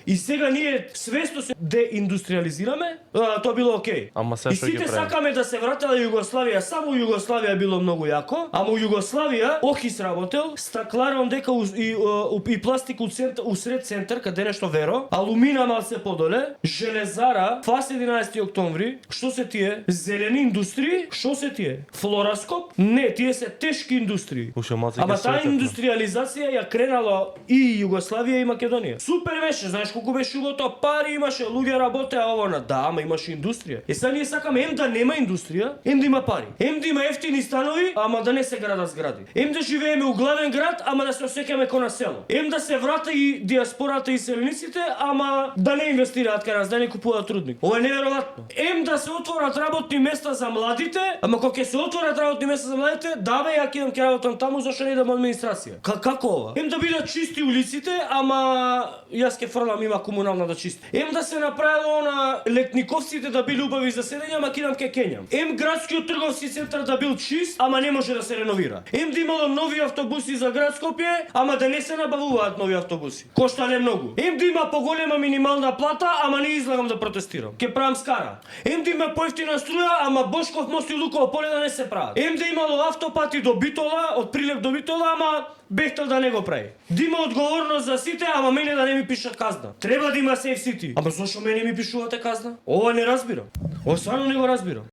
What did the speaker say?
И сега ние свесно се деиндустриализираме, тоа било окей. Ама се И што ги сите прави? сакаме да се вратела Југославија, само Југославија било многу јако, ама у Југославија Охис работел, стакларон дека и пластик у сред центар, каде нешто веро, алумина мал се подоле, железара, ФАС 11 октомври, што се тие? Зелени индустрии, што се тие? Флораскоп? Не, тие се тешки индустрии. Уште малце Ама ќе таа светат, индустриализација ја кренала и Југославија и Македонија. Супер беше, знаеш колку беше убото, пари имаше, луѓе работеа ово на да, ама имаше индустрија. И сега ние сакаме ем да нема индустрија, ем да има пари. Ем да има ефтини станови, ама да не се градат згради. Ем да живееме у главен град, ама да се осеќаме ко на село. Ем да се врата и диаспората и селениците, ама да не инвестираат кај нас, да не купуваат трудник. Ова е неверојатно.Ем да се отворат работни места за младите, ама кога ќе се отворат работни места за младите, да бе, ја ќе работам таму, зашто не идам од администрација. Како ова? Ем да бидат чисти улиците, ама јас ќе фрлам има комунална да чисти. Ем да се направило на летниковците да били убави за седење, ама кидам ке Кењам. Ем градскиот трговски центар да бил чист, ама не може да се реновира. Ем да имало нови автобуси за град Скопје, ама да не се набавуваат нови автобуси. Коштале многу. Ем да има поголема минимална плата, ама не излагам да протестирам. Ке правам скара. Ем да има поевтина струја, ама Бошков мост и Луково поле да не се прават. Ем да имало автопати до Битола, од Прилеп до Битола, ама Бехтел да не го прави. Да има одговорност за сите, ама мене да не ми пишат казна. Треба да има Safe City. Ама зашо мене ми пишувате казна? Ова не разбирам. Ова стварно не го разбирам.